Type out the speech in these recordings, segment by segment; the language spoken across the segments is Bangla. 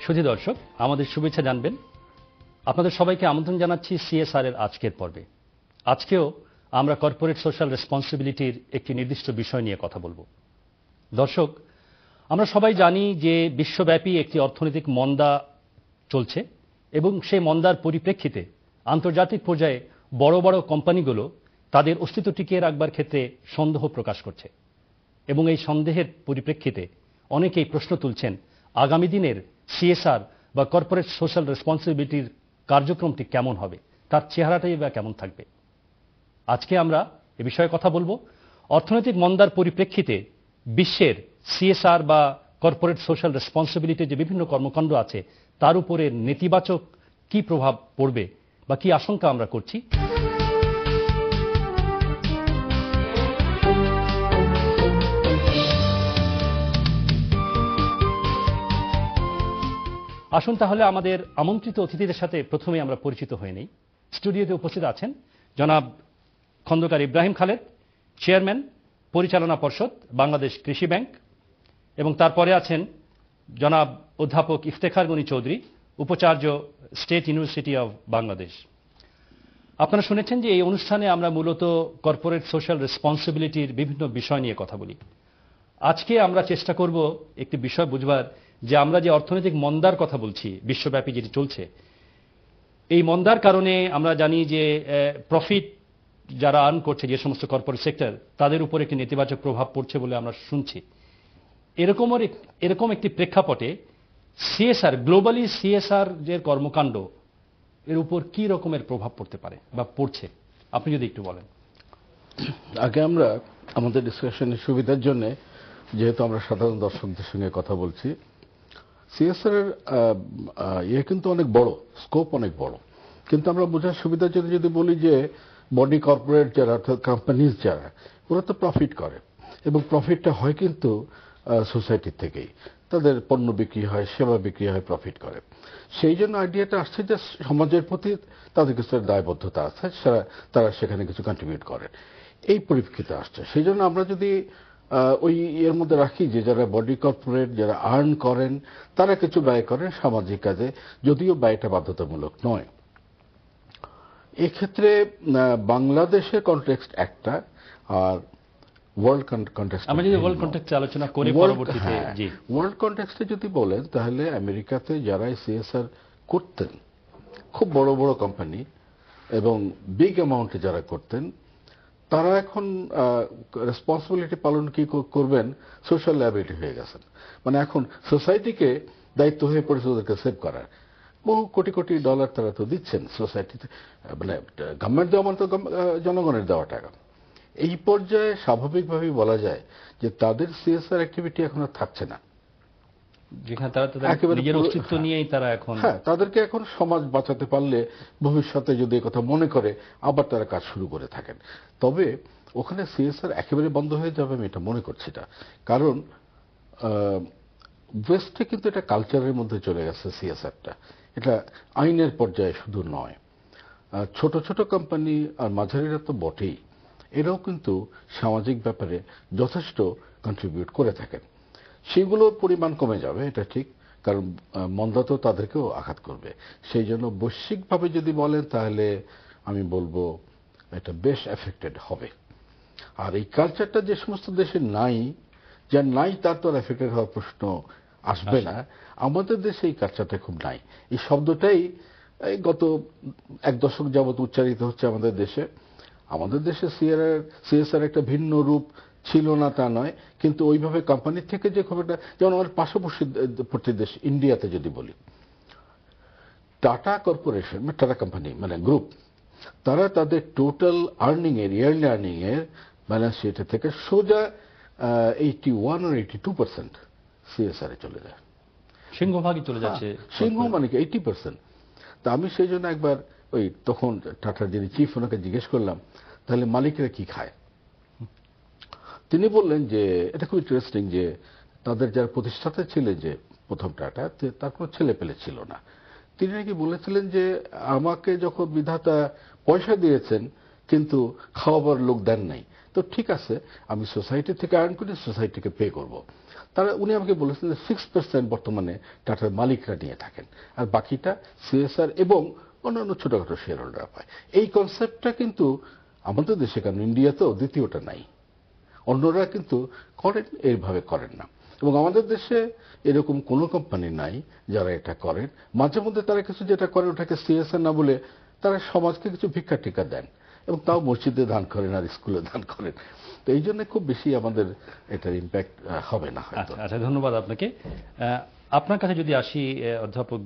সুধী দর্শক, আমাদের শুভেচ্ছা জানবেন। আপনাদের সবাইকে আমন্ত্রণ জানাচ্ছি সিএসআর এর আজকের পর্বে। আজকেও আমরা কর্পোরেট সোশ্যাল রেসপন্সিবিলিটির একটি নির্দিষ্ট বিষয় নিয়ে কথা বলবো। দর্শক, আমরা সবাই জানি যে বিশ্বব্যাপী একটি অর্থনৈতিক মন্দা চলছে এবং সেই মন্দার পরিপ্রেক্ষিতে আন্তর্জাতিক পর্যায়ে বড় বড় কোম্পানিগুলো তাদের অস্তিত্ব টিকিয়ে রাখবার ক্ষেত্রে সন্দেহ প্রকাশ করছে এবং এই সন্দেহের পরিপ্রেক্ষিতে অনেকেই প্রশ্ন তুলছেন আগামী দিনের সিএসআর বা কর্পোরেট সোশ্যাল রেসপন্সিবিলিটির কার্যক্রমটি কেমন হবে, তার চেহারাটাই বা কেমন থাকবে। আজকে আমরা এ বিষয়ে কথা বলবো। অর্থনৈতিক মন্দার পরিপ্রেক্ষিতে বিশ্বের সিএসআর বা কর্পোরেট সোশ্যাল রেসপন্সিবিলিটির যে বিভিন্ন কর্মকাণ্ড আছে তার উপরে নেতিবাচক কি প্রভাব পড়বে বা কি আশঙ্কা আমরা করছি। আসুন তাহলে আমাদের আমন্ত্রিত অতিথিদের সাথে প্রথমে আমরা পরিচিত হয়ে নেই। স্টুডিওতে উপস্থিত আছেন জনাব খন্দকার ইব্রাহিম খালেদ, চেয়ারম্যান, পরিচালনা পর্ষদ, বাংলাদেশ কৃষি ব্যাংক, এবং তারপরে আছেন জনাব অধ্যাপক ইফতেখার গনি চৌধুরী, উপাচার্য, স্টেট ইউনিভার্সিটি অব বাংলাদেশ। আপনারা শুনেছেন যে এই অনুষ্ঠানে আমরা মূলত কর্পোরেট সোশ্যাল রেসপন্সিবিলিটির বিভিন্ন বিষয় নিয়ে কথা বলি। আজকে আমরা চেষ্টা করব একটি বিষয় বুঝবার যে আমরা যে অর্থনৈতিক মন্দার কথা বলছি বিশ্বব্যাপী যেটি চলছে, এই মন্দার কারণে আমরা জানি যে প্রফিট যারা আর্ন করছে যে সমস্ত কর্পোরেট সেক্টর, তাদের উপর একটি নেতিবাচক প্রভাব পড়ছে বলে আমরা শুনছি। এরকম একটি প্রেক্ষাপটে সিএসআর, গ্লোবালি সিএসআর যে কর্মকাণ্ড, এর উপর কি রকমের প্রভাব পড়তে পারে বা পড়ছে, আপনি যদি একটু বলেন। আগে আমরা আমাদের ডিসকাশনের সুবিধার জন্য, যেহেতু আমরা সাধারণ দর্শকদের সঙ্গে কথা বলছি, সিএসআর এর ইয়ে কিন্তু অনেক বড়, স্কোপ অনেক বড়। কিন্তু আমরা বোঝার সুবিধার জন্য যদি বলি যে বডি কর্পোরেট যারা, অর্থাৎ কোম্পানিজ যারা, ওরা তো প্রফিট করে এবং প্রফিটটা হয় কিন্তু সোসাইটির থেকেই। তাদের পণ্য বিক্রি হয়, সেবা বিক্রি হয়, প্রফিট করে। সেই জন্য আইডিয়াটা আসছে যে সমাজের প্রতি তাদের কিছু দায়বদ্ধতা আছে, তারা সেখানে কিছু কন্ট্রিবিউট করে, এই পরিপ্রেক্ষিতে আসছে। সেই জন্য আমরা যদি ওই এর মধ্যে রাখি যে যারা বডি কর্পোরেট, যারা আর্ন করেন, তারা কিছু ব্যয় করেন সামাজিক কাজে, যদিও ব্যয়টা বাধ্যতামূলক নয়। এক্ষেত্রে বাংলাদেশের কনটেক্সট একটা, আর ওয়ার্ল্ড কনটেক্সট, আমরা যদি ওয়ার্ল্ড কনটেক্সটে আলোচনা করি পরবর্তীতে, জি, ওয়ার্ল্ড কনটেক্সটে যদি বলেন তাহলে আমেরিকাতে যারা সিএসআর করতেন, খুব বড় বড় কোম্পানি এবং বিগ অ্যামাউন্টে যারা করতেন, তারা এখন রেসপন্সিবিলিটি পালন কি করবেন, সোশ্যাল লায়াবিলিটি হয়ে গেছেন। মানে এখন সোসাইটিকে দায়িত্ব হয়ে পড়েছে ওদেরকে সেভ করার। বহু কোটি কোটি ডলার তারা তো দিচ্ছেন সোসাইটিতে, মানে গভর্নমেন্ট দেওয়া মানে তো জনগণের দেওয়া টাকা। এই পর্যায়ে স্বাভাবিকভাবেই বলা যায় যে তাদের সিএসআর অ্যাক্টিভিটি এখন আর থাকছে না, যেখানে তারা নিজের অস্তিত্ব নিয়েই তারা এখন, তাদেরকে এখন সমাজ বাঁচাতে পারলে ভবিষ্যতে যদি কথা মনে করে আবার তারা কাজ শুরু করে থাকেন। তবে ওখানে সিএসআর একেবারে বন্ধ হয়ে যাবে আমি এটা মনে করছি না, কারণ ওয়েস্টে কিন্তু এটা কালচারের মধ্যে চলে গেছে সিএসআরটা। এটা আইনের পর্যায়ে শুধু নয়, ছোট ছোট কোম্পানি আর মাঝারিরা তো বটেই, এরাও কিন্তু সামাজিক ব্যাপারে যথেষ্ট কন্ট্রিবিউট করে থাকেন। সেগুলোর পরিমাণ কমে যাবে, এটা ঠিক, কারণ মন্দা তো তাদেরকেও আঘাত করবে। সেই জন্য বৈশ্বিকভাবে যদি বলেন তাহলে আমি বলবো এটা বেশ এফেক্টেড হবে। আর এই কালচারটা যে সমস্ত দেশে নাই, যার নাই তার তো এফেক্টেড হওয়ার প্রশ্ন আসবে না। আমাদের দেশে এই কালচারটা খুব নাই। এই শব্দটাই গত এক দশক যাবৎ উচ্চারিত হচ্ছে আমাদের দেশে। আমাদের দেশে সিএসআর একটা ভিন্ন রূপ ছিল না তা নয়, কিন্তু ওইভাবে কোম্পানির থেকে যে খবরটা, যেমন আমার পার্শ্ববর্তী দেশ ইন্ডিয়াতে যদি বলি, টাটা কর্পোরেশন, টাটা কোম্পানি মানে গ্রুপ, তারা তাদের টোটাল আর্নিং এর, ইয়ারলি আর্নিং এর ব্যালেন্স শিট থেকে সোজা 81 or 82% সিএসআর এ চলে যায়, সিংহভাগই চলে যাচ্ছে। সিংহ মানে কি 80%। তা আমি সেই জন্য একবার ওই তখন টাটার যিনি চিফ, ওনাকে জিজ্ঞেস করলাম তাহলে মালিকরা কি খায়। তিনি বললেন যে এটা খুব ইন্টারেস্টিং, যে তাদের যারা প্রতিষ্ঠাতা ছিলেন, যে প্রথম টাটা, তার কোনো ছেলে পেলে ছিল না। তিনি নাকি বলেছিলেন যে আমাকে যখন বিধাতা পয়সা দিয়েছেন কিন্তু খাওয়াবার লোক দেন নাই, তো ঠিক আছে, আমি সোসাইটি থেকে আর্ন করি, সোসাইটিকে পে করব। উনি আমাকে বলেছেন যে 6% বর্তমানে টাটার মালিকরা নিয়ে থাকেন, আর বাকিটা সিএসআর এবং অন্যান্য ছোটখাটো শেয়ার হোল্ডাররা পায়। এই কনসেপ্টটা কিন্তু আমাদের দেশে, কারণ ইন্ডিয়াতেও দ্বিতীয়টা নাই, অন্যরা কিন্তু করেন, এইভাবে করেন না। এবং আমাদের দেশে এরকম কোনো কোম্পানি নাই যারা এটা করেন। মাঝে মধ্যে তারা কিছু যেটা করে ওটাকে সিএসআর না বলে তারা সমাজকে কিছু ভিক্ষা টিকা দেন, এবং তাও মসজিদে দান করেন আর স্কুলে দান করেন। তো এই জন্য খুব বেশি আমাদের এটার ইম্প্যাক্ট হবে না হয়তো। আচ্ছা, ধন্যবাদ আপনাকে। আপনার কাছে যদি আসি অধ্যাপক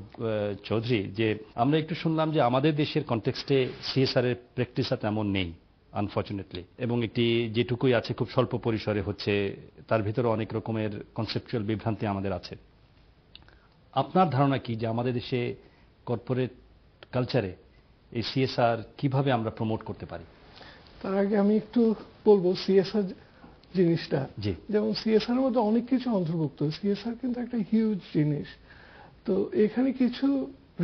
চৌধুরী, যে আমরা একটু শুনলাম যে আমাদের দেশের কনটেক্সটে সিএসআর এর প্র্যাকটিস তেমন নেই আনফরচুনেটলি, এবং একটি যেটুকুই আছে খুব স্বল্প পরিসরে হচ্ছে, তার ভিতরে অনেক রকমের কনসেপচুয়াল বিভ্রান্তি আমাদের আছে। আপনার ধারণা কি যে আমাদের দেশে কর্পোরেট কালচারে এই সিএসআর কিভাবে আমরা প্রমোট করতে পারি? তার আগে আমি একটু বলবো সিএসআর জিনিসটা, যেমন সিএসআর এর মধ্যে অনেক কিছু অন্তর্ভুক্ত। সিএসআর কিন্তু একটা হিউজ জিনিস। তো এখানে কিছু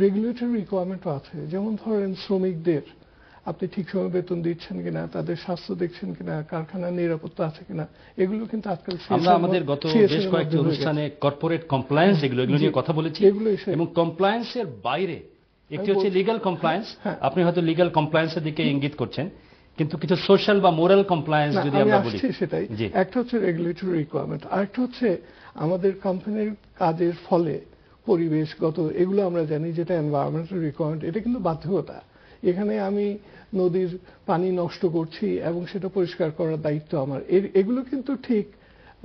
রেগুলেটরি রিকোয়ারমেন্ট আছে, যেমন ধরেন শ্রমিকদের আপনি ঠিক সময় বেতন দিচ্ছেন কিনা, তাদের স্বাস্থ্য দেখছেন কিনা, কারখানার নিরাপত্তা আছে কিনা, এগুলো কিন্তু আজকাল আমরা আমাদের গত বেশ কয়েকটি অনুষ্ঠানে কর্পোরেট কমপ্লায়েন্স এগুলো নিয়ে কথা বলেছি, এবং কমপ্লায়েন্সের বাইরে একটি হচ্ছে লিগ্যাল কমপ্লায়েন্স। আপনি হয়তো লিগ্যাল কমপ্লায়েন্সের দিকে ইঙ্গিত করছেন, কিন্তু কিছু সোশ্যাল বা মোরাল কমপ্লায়েন্স যদি আমরা বলি, সেটাই একটা হচ্ছে রেগুলেটরি রিকোয়ারমেন্ট, আরেকটা হচ্ছে আমাদের কোম্পানির কাজের ফলে পরিবেশগত, এগুলো আমরা জানি যেটা এনভায়রনমেন্টাল রিকোয়ারমেন্ট, এটা কিন্তু বাধ্যকতা। এখানে আমি নদীর পানি নষ্ট করছি এবং সেটা পরিষ্কার করার দায়িত্ব আমার, এগুলো কিন্তু ঠিক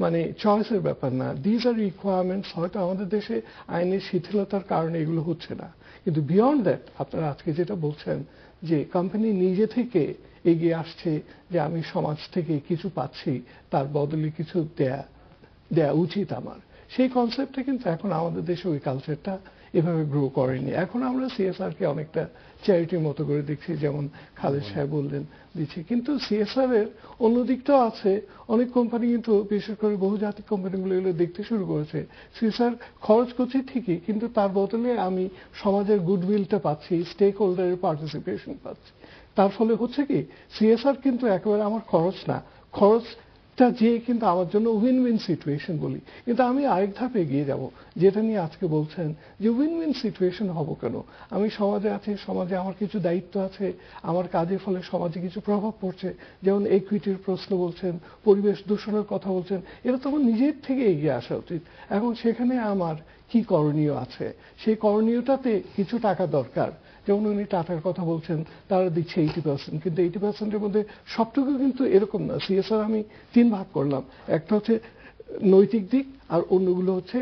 মানে চয়েসের ব্যাপার না। These are requirements. হয়তো আমাদের দেশে আইনের শিথিলতার কারণে এগুলো হচ্ছে না, কিন্তু বিয়ন্ড দ্যাট আপনারা আজকে যেটা বলছেন যে কোম্পানি নিজে থেকে এগিয়ে আসছে যে আমি সমাজ থেকে কিছু পাচ্ছি, তার বদলে কিছু দেয়া উচিত আমার, সেই কনসেপ্টটা কিন্তু এখন আমাদের দেশে ওই কালচারটা এভাবে গ্রো করেনি। এখন আমরা সিএসআর কে অনেকটা চ্যারিটির মতো করে দেখছি, যেমন খালেদ সাহেব বললেন দিচ্ছি, কিন্তু সিএসআর এর অন্য দিকটাও আছে। অনেক কোম্পানি কিন্তু, বিশেষ করে বহুজাতিক কোম্পানিগুলো এগুলো দেখতে শুরু করেছে, সিএসআর খরচ করছি ঠিকই, কিন্তু তার বদলে আমি সমাজের গুডউইলটা পাচ্ছি, স্টেক হোল্ডারের পার্টিসিপেশন পাচ্ছি। তার ফলে হচ্ছে কি, সিএসআর কিন্তু একেবারে আমার খরচ না, খরচটা যে কিন্তু আমার জন্য উইন উইন সিচুয়েশন বলি। কিন্তু আমি আরেক ধাপে এগিয়ে যাব, যেটা নিয়ে আজকে বলছেন যে উইন উইন সিচুয়েশন হব কেন, আমি সমাজে আছি, সমাজে আমার কিছু দায়িত্ব আছে, আমার কাজের ফলে সমাজে কিছু প্রভাব পড়ছে, যেমন ইকুইটির প্রশ্ন বলছেন, পরিবেশ দূষণের কথা বলছেন, এটা তো আমার নিজের থেকে এগিয়ে আসা উচিত। এখন সেখানে আমার কি করণীয় আছে, সেই করণীয়টাতে কিছু টাকা দরকার। যেমন উনি টাটার কথা বলছেন, তারা দিচ্ছে 80%, কিন্তু 80%-এর মধ্যে সবটুকু কিন্তু এরকম না। সিএসআর আমি 3 ভাগ করলাম, একটা হচ্ছে নৈতিক দিক, আর অন্যগুলো হচ্ছে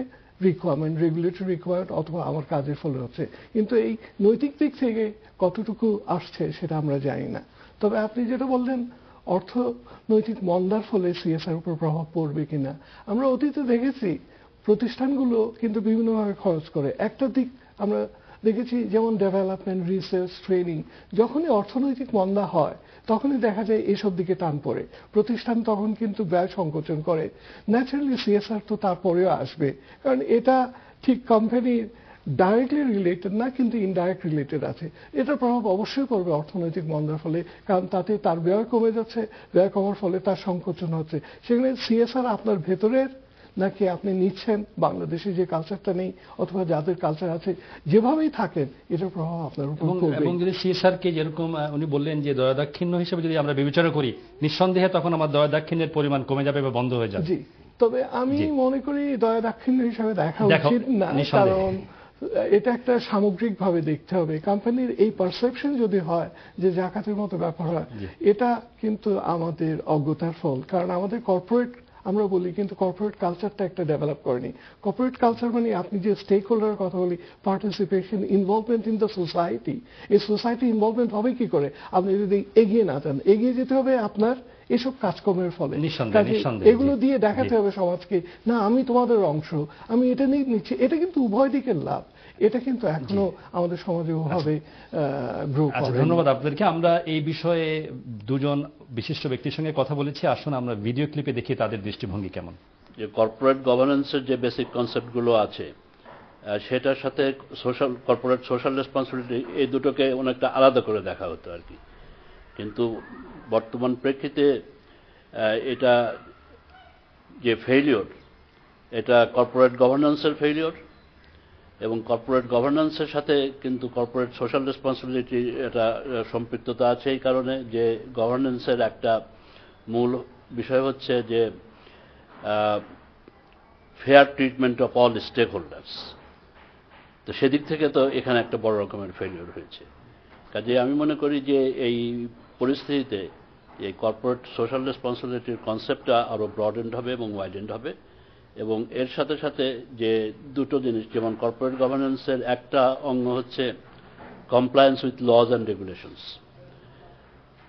রিকোয়ারমেন্ট, রেগুলেটরি রিকোয়ারমেন্ট অথবা আমার কাজের ফলে হচ্ছে। কিন্তু এই নৈতিক দিক থেকে কতটুকু আসছে সেটা আমরা জানি না। তবে আপনি যেটা বললেন অর্থনৈতিক মন্দার ফলে সিএসআর উপর প্রভাব পড়বে কিনা, আমরা অতীতে দেখেছি প্রতিষ্ঠানগুলো কিন্তু বিভিন্নভাবে খরচ করে। একটা দিক আমরা দেখেছি, যেমন ডেভেলপমেন্ট, রিসার্চ, ট্রেনিং, যখনই অর্থনৈতিক মন্দা হয় তখনই দেখা যায় এসব দিকে টান পড়ে, প্রতিষ্ঠান তখন কিন্তু ব্যয় সংকোচন করে। ন্যাচারালি সিএসআর তো তারপরেও আসবে, কারণ এটা ঠিক কোম্পানির ডাইরেক্টলি রিলেটেড না, কিন্তু ইনডাইরেক্ট রিলেটেড আছে। এটার প্রভাব অবশ্যই পড়বে অর্থনৈতিক মন্দার ফলে, কারণ তাতে তার ব্যয় কমে যাচ্ছে, ব্যয় কমার ফলে তার সংকোচন হচ্ছে। সেখানে সিএসআর আপনার ভেতরের নাকি আপনি নিচ্ছেন, বাংলাদেশে যে কালচারটা নেই অথবা যাদের কালচার আছে যেভাবেই থাকেন, এটার প্রভাব আপনার উপর পড়বে। এবং যদি সিএসআর কে যেরকম উনি বললেন যে দয়াদাক্ষিণ্য হিসেবে যদি আমরা বিবেচনা করি, নিঃসন্দেহে তখন আমার দয়াদাক্ষিণ্যের পরিমাণ কমে যাবে বা বন্ধ হয়ে যাবে। জি, তবে আমি মনে করি দয়াদাক্ষিণ্য হিসাবে দেখা উচিত না, কারণ এটা একটা সামগ্রিকভাবে দেখতে হবে। কোম্পানির এই পারসেপশন যদি হয় যে জাকাতের মতো ব্যাপার হয়, এটা কিন্তু আমাদের অজ্ঞতার ফল। কারণ আমাদের কর্পোরেট আমরা বলি, কিন্তু কর্পোরেট কালচারটা একটা ডেভেলপ করেনি। কর্পোরেট কালচার মানে আপনি যে স্টেক হোল্ডারের কথা বলি, participation, involvement in the society. এই সোসাইটি ইনভলভমেন্ট হবে কি করে, আপনি যদি এগিয়ে না যান। এগিয়ে যেতে হবে আপনার এসব কাজকর্মের ফলে, এগুলো দিয়ে দেখাতে হবে সমাজকে, না আমি তোমাদের অংশ, আমি এটা নিয়ে নিচ্ছি। এটা কিন্তু উভয় দিকের লাভ, এটা কিন্তু এখনো আমাদের সমাজে ওভাবে গ্রো করে। ধন্যবাদ আপনাদেরকে। আমরা এই বিষয়ে দুজন বিশিষ্ট ব্যক্তির সঙ্গে কথা বলেছি, আসুন আমরা ভিডিও ক্লিপে দেখি তাদের দৃষ্টিভঙ্গি কেমন। যে কর্পোরেট গভর্নেন্সের যে বেসিক কনসেপ্টগুলো আছে, সেটার সাথে কর্পোরেট সোশ্যাল রেসপন্সিবিলিটি, এই দুটোকে অনেকটা আলাদা করে দেখা হতো আর কি। কিন্তু বর্তমান প্রেক্ষিতে এটা যে ফেইলিওর, এটা কর্পোরেট গভর্নেন্সের ফেইলিওর, এবং কর্পোরেট গভর্নেন্সের সাথে কিন্তু কর্পোরেট সোশ্যাল রেসপন্সিবিলিটি এটা সম্পৃক্ততা আছে এই কারণে যে গভর্নেন্সের একটা মূল বিষয় হচ্ছে যে fair treatment of all stakeholders. তো সেদিক থেকে তো এখানে একটা বড় রকমের ফেলিওর হয়েছে। কাজে আমি মনে করি যে এই পরিস্থিতিতে এই কর্পোরেট সোশ্যাল রেসপন্সিবিলিটির কনসেপ্টটা আরো ব্রডেন্ড হবে এবং ওয়াইডেন্ড হবে, এবং এর সাথে সাথে যে দুটো জিনিস, যেমন কর্পোরেট গভর্নেন্সের একটা অঙ্গ হচ্ছে compliance with laws and regulations.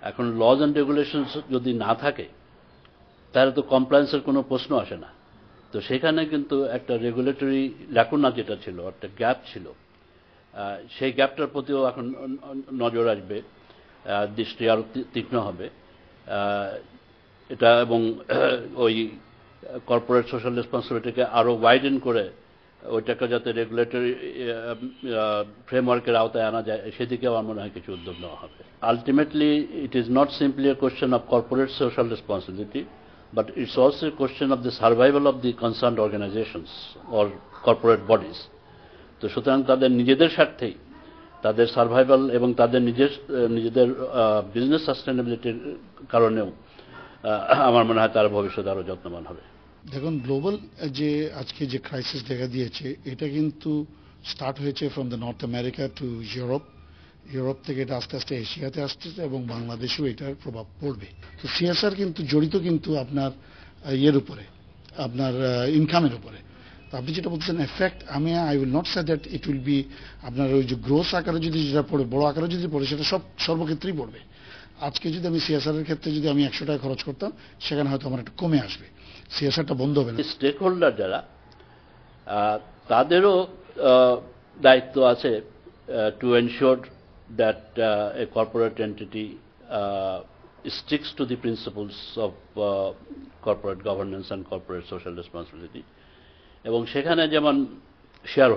এখন লজ অ্যান্ড রেগুলেশনস যদি না থাকে তাহলে তো কমপ্লায়েন্সের কোনো প্রশ্ন আসে না। তো সেখানে কিন্তু একটা রেগুলেটরি ল্যাকুনা যেটা ছিল, একটা গ্যাপ ছিল, সেই গ্যাপটার প্রতিও এখন নজর আসবে, দৃষ্টি আরো তীক্ষ্ণ হবে এটা, এবং ওই কর্পোরেট সোশ্যাল রেসপন্সিবিলিটিকে আরো ওয়াইডেন করে ওইটাকে যাতে রেগুলেটরি ফ্রেমওয়ার্কের আওতায় আনা যায় সেদিকে আমার মনে হয় কিছু উদ্যোগ নেওয়া হবে। Ultimately it is not simply a question of corporate social responsibility, but it's also a question of the survival of the concerned organizations or corporate bodies. তো সুতরাং তাদের নিজেদের স্বার্থেই তাদের সার্ভাইভাল এবং তাদের নিজেদের বিজনেস সাস্টেনেবিলিটির কারণেও আমার মনে হয় তারা ভবিষ্যতে আরো যত্নবান হবে। দেখুন, গ্লোবাল যে আজকে যে ক্রাইসিস দেখা দিয়েছে এটা কিন্তু স্টার্ট হয়েছে from the north America to Europe, Europe থেকে এটা আস্তে আস্তে এশিয়াতে আসতেছে এবং বাংলাদেশেও এটার প্রভাব পড়বে। তো সিএসআর কিন্তু জড়িত কিন্তু আপনার ইয়ের উপরে, আপনার ইনকামের উপরে। তো আপনি যেটা বলছেন effect, I will not say that it will be আপনার ওই যে গ্রোস আকারে যদি যেটা পড়ে, বড় আকারে যদি পড়ে, সেটা সর্বক্ষেত্রেই পড়বে। আজকে যদি আমি সিএসআর এর ক্ষেত্রে যদি আমি 100 টাকা খরচ করতাম, সেখানে হয়তো আমার একটু কমে আসবে, সিএসআরটা বন্ধ হবে না। স্টেক হোল্ডার যারা, তাদেরও দায়িত্ব আছে to ensure that a corporate entity sticks to the principles of corporate governance and corporate social responsibility. এবং সেখানে যেমন শেয়ার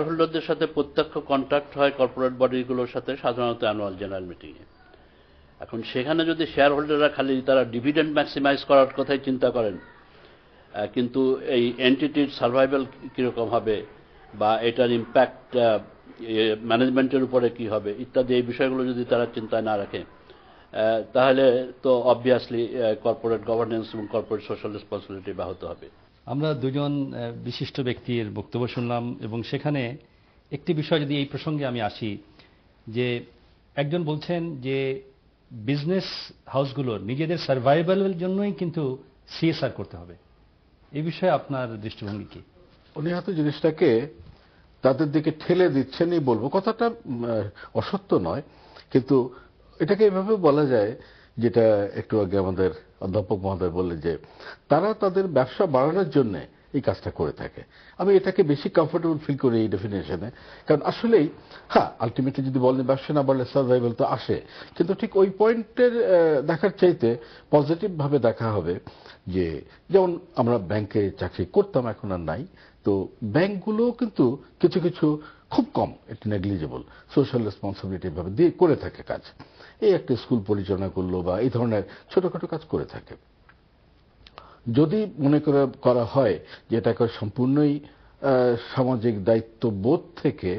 হোল্ডারদের সাথে প্রত্যক্ষ কন্ট্যাক্ট হয় কর্পোরেট বডিগুলোর সাথে সাধারণত অ্যানুয়াল জেনারেল মিটিংয়ে। এখন সেখানে যদি শেয়ার হোল্ডাররা খালি তারা ডিভিডেন্ড ম্যাক্সিমাইজ করার কথাই চিন্তা করেন, কিন্তু এই এন্টিটির সার্ভাইভাল কিরকম হবে বা এটার ইম্প্যাক্ট ম্যানেজমেন্টের উপরে কি হবে ইত্যাদি এই বিষয়গুলো যদি তারা চিন্তায় না রাখে, তাহলে তো অবভিয়াসলি কর্পোরেট গভর্নেন্স এবং কর্পোরেট সোশ্যাল রেসপন্সিবিলিটি ব্যাহত হবে। আমরা দুজন বিশিষ্ট ব্যক্তির বক্তব্য শুনলাম, এবং সেখানে একটি বিষয় যদি এই প্রসঙ্গে আমি আসি, যে একজন বলছেন যে বিজনেস হাউসগুলোর নিজেদের সার্ভাইভালের জন্যই কিন্তু সিএসআর করতে হবে। এই বিষয়ে আপনার দৃষ্টিভঙ্গি কি? উনি হয়তো জিনিসটাকে তাদের দিকে ঠেলে দিচ্ছেনই বলবো, কথাটা অসত্য নয়, কিন্তু এটাকে এভাবে বলা যায়, যেটা একটু আগে আমাদের অধ্যাপক মহোদয় বললেন যে তারা তাদের ব্যবসা বাড়ানোর জন্য এই কাজটা করে থাকে। আমি এটাকে বেশি কমফোর্টেবল ফিল করি এই ডেফিনেশনে, কারণ আসলেই আলটিমেটলি যদি বলেন ব্যবসা না বাড়লে সার্ভাইভাল তো আসে, কিন্তু ঠিক ওই পয়েন্টের দেখার চাইতে পজিটিভ ভাবে দেখা হবে যে যেমন আমরা ব্যাংকে চাকরি করতাম, এখন আর নাই, তো ব্যাংকগুলো কিন্তু কিছু কিছু খুব কম, এটা নেগলিজেবল সোশ্যাল রেসপন্সিবিলিটি ভাবে দিয়ে করে থাকে কাজ। এই একটা স্কুল পরিচালনা করলো বা এই ধরনের ছোটখাটো কাজ করে থাকে। যদি মনে করা হয় যে এটাকে সম্পূর্ণই সামাজিক দায়িত্ববোধ থেকে